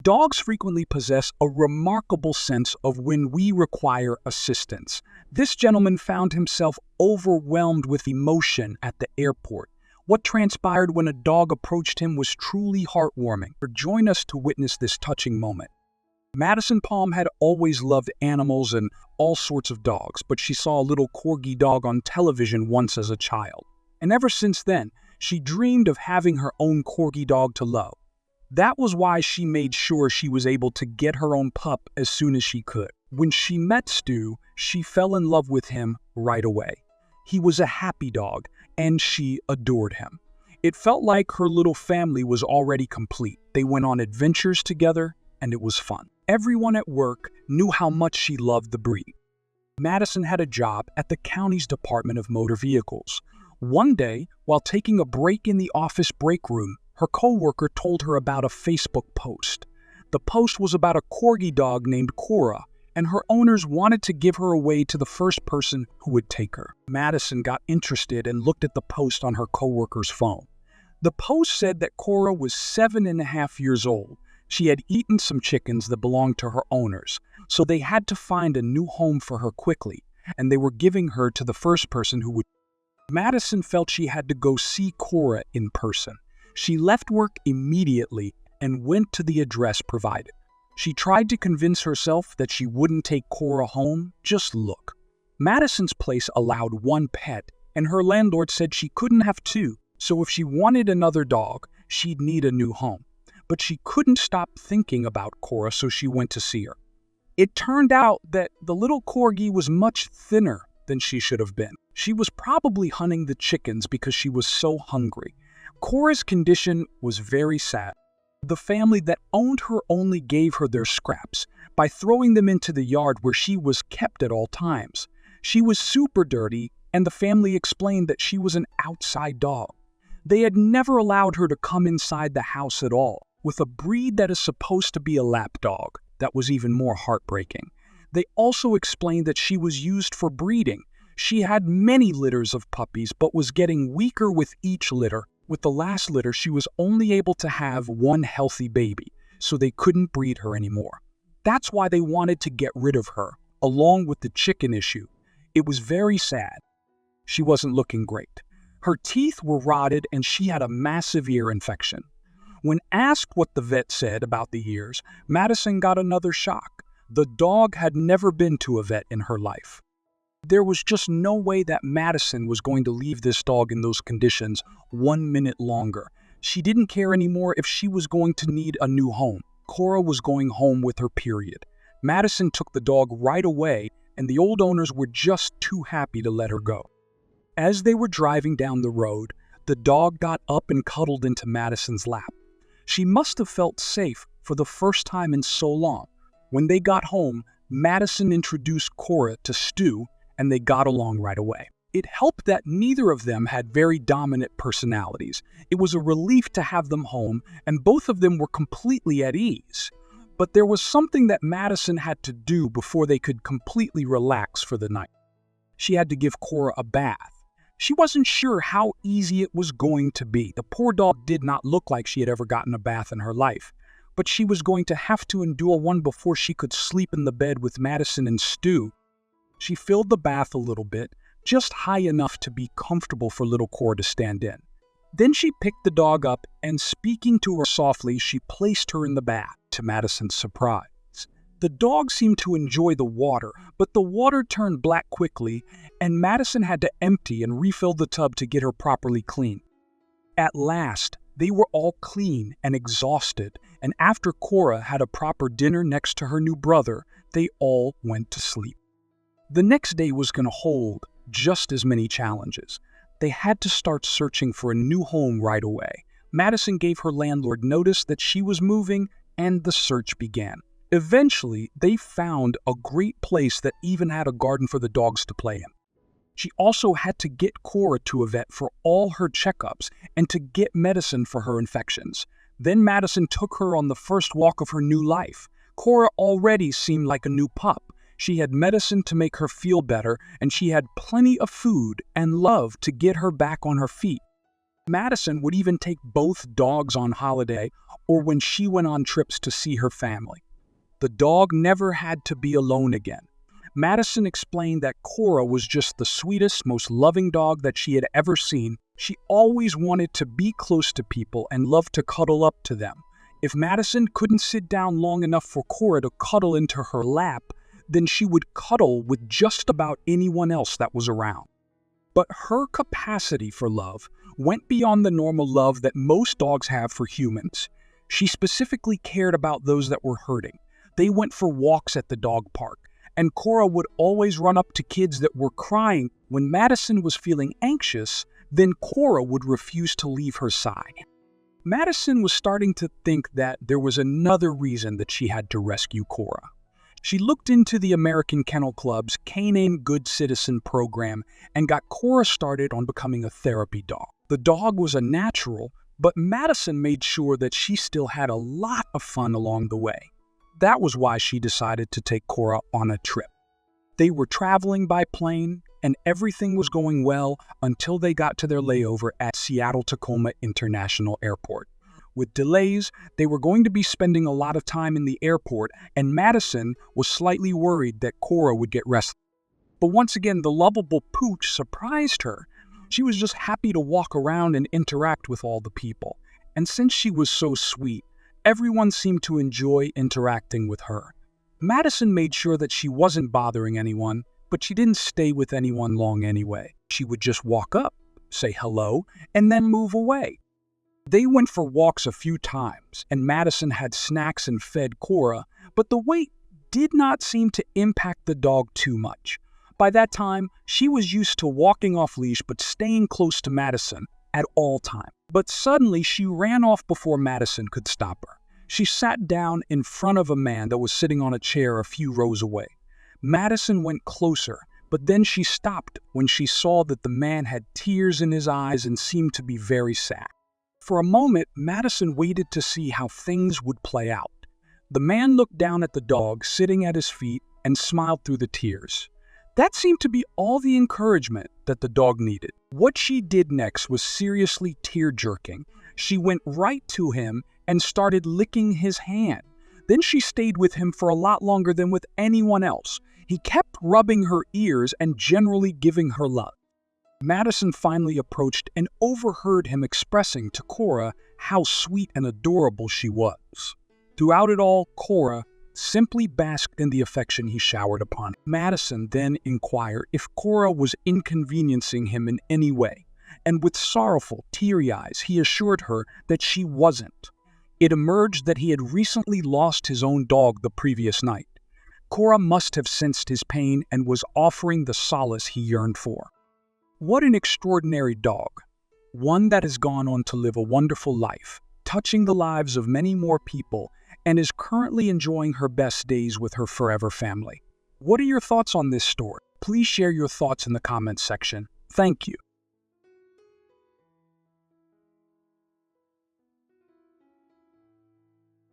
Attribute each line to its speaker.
Speaker 1: Dogs frequently possess a remarkable sense of when we require assistance. This gentleman found himself overwhelmed with emotion at the airport. What transpired when a dog approached him was truly heartwarming. Join us to witness this touching moment. Madison Palm had always loved animals and all sorts of dogs, but she saw a little corgi dog on television once as a child. And ever since then, she dreamed of having her own corgi dog to love. That was why she made sure she was able to get her own pup as soon as she could. When she met Stu, she fell in love with him right away. He was a happy dog, and she adored him. It felt like her little family was already complete. They went on adventures together, and it was fun. Everyone at work knew how much she loved the breed. Madison had a job at the county's Department of Motor Vehicles. One day, while taking a break in the office break room, her coworker told her about a Facebook post. The post was about a corgi dog named Kora, and her owners wanted to give her away to the first person who would take her. Madison got interested and looked at the post on her coworker's phone. The post said that Kora was 7.5 years old. She had eaten some chickens that belonged to her owners, so they had to find a new home for her quickly, and they were giving her to the first person who would. Madison felt she had to go see Kora in person. She left work immediately and went to the address provided. She tried to convince herself that she wouldn't take Kora home. Just look. Madison's place allowed one pet, and her landlord said she couldn't have two, so if she wanted another dog, she'd need a new home. But she couldn't stop thinking about Kora, so she went to see her. It turned out that the little corgi was much thinner than she should have been. She was probably hunting the chickens because she was so hungry. Kora's condition was very sad. The family that owned her only gave her their scraps by throwing them into the yard where she was kept at all times. She was super dirty, and the family explained that she was an outside dog. They had never allowed her to come inside the house at all. With a breed that is supposed to be a lap dog, that was even more heartbreaking. They also explained that she was used for breeding. She had many litters of puppies, but was getting weaker with each litter. With the last litter, she was only able to have one healthy baby, so they couldn't breed her anymore. That's why they wanted to get rid of her, along with the chicken issue. It was very sad. She wasn't looking great. Her teeth were rotted and she had a massive ear infection. When asked what the vet said about the ears, Madison got another shock. The dog had never been to a vet in her life. There was just no way that Madison was going to leave this dog in those conditions 1 minute longer. She didn't care anymore if she was going to need a new home. Kora was going home with her period. Madison took the dog right away, and the old owners were just too happy to let her go. As they were driving down the road, the dog got up and cuddled into Madison's lap. She must have felt safe for the first time in so long. When they got home, Madison introduced Kora to Stu, and they got along right away. It helped that neither of them had very dominant personalities. It was a relief to have them home, and both of them were completely at ease. But there was something that Madison had to do before they could completely relax for the night. She had to give Kora a bath. She wasn't sure how easy it was going to be. The poor dog did not look like she had ever gotten a bath in her life, but she was going to have to endure one before she could sleep in the bed with Madison and Stu. She filled the bath a little bit, just high enough to be comfortable for little Kora to stand in. Then she picked the dog up and, speaking to her softly, she placed her in the bath, to Madison's surprise. The dog seemed to enjoy the water, but the water turned black quickly, and Madison had to empty and refill the tub to get her properly clean. At last, they were all clean and exhausted, and after Kora had a proper dinner next to her new brother, they all went to sleep. The next day was going to hold just as many challenges. They had to start searching for a new home right away. Madison gave her landlord notice that she was moving, and the search began. Eventually, they found a great place that even had a garden for the dogs to play in. She also had to get Kora to a vet for all her checkups and to get medicine for her infections. Then Madison took her on the first walk of her new life. Kora already seemed like a new pup. She had medicine to make her feel better, and she had plenty of food and love to get her back on her feet. Madison would even take both dogs on holiday or when she went on trips to see her family. The dog never had to be alone again. Madison explained that Kora was just the sweetest, most loving dog that she had ever seen. She always wanted to be close to people and loved to cuddle up to them. If Madison couldn't sit down long enough for Kora to cuddle into her lap, then she would cuddle with just about anyone else that was around. But her capacity for love went beyond the normal love that most dogs have for humans. She specifically cared about those that were hurting. They went for walks at the dog park, and Kora would always run up to kids that were crying. When Madison was feeling anxious, then Kora would refuse to leave her side. Madison was starting to think that there was another reason that she had to rescue Kora. She looked into the American Kennel Club's Canine Good Citizen program and got Kora started on becoming a therapy dog. The dog was a natural, but Madison made sure that she still had a lot of fun along the way. That was why she decided to take Kora on a trip. They were traveling by plane, and everything was going well until they got to their layover at Seattle-Tacoma International Airport. With delays, they were going to be spending a lot of time in the airport, and Madison was slightly worried that Kora would get restless. But once again, the lovable pooch surprised her. She was just happy to walk around and interact with all the people. And since she was so sweet, everyone seemed to enjoy interacting with her. Madison made sure that she wasn't bothering anyone, but she didn't stay with anyone long anyway. She would just walk up, say hello, and then move away. They went for walks a few times, and Madison had snacks and fed Kora, but the wait did not seem to impact the dog too much. By that time, she was used to walking off leash but staying close to Madison at all times. But suddenly, she ran off before Madison could stop her. She sat down in front of a man that was sitting on a chair a few rows away. Madison went closer, but then she stopped when she saw that the man had tears in his eyes and seemed to be very sad. For a moment, Madison waited to see how things would play out. The man looked down at the dog sitting at his feet and smiled through the tears. That seemed to be all the encouragement that the dog needed. What she did next was seriously tear-jerking. She went right to him and started licking his hand. Then she stayed with him for a lot longer than with anyone else. He kept rubbing her ears and generally giving her love. Madison finally approached and overheard him expressing to Kora how sweet and adorable she was. Throughout it all, Kora simply basked in the affection he showered upon her. Madison then inquired if Kora was inconveniencing him in any way, and with sorrowful, teary eyes, he assured her that she wasn't. It emerged that he had recently lost his own dog the previous night. Kora must have sensed his pain and was offering the solace he yearned for. What an extraordinary dog. One that has gone on to live a wonderful life, touching the lives of many more people, and is currently enjoying her best days with her forever family. What are your thoughts on this story? Please share your thoughts in the comments section. Thank you.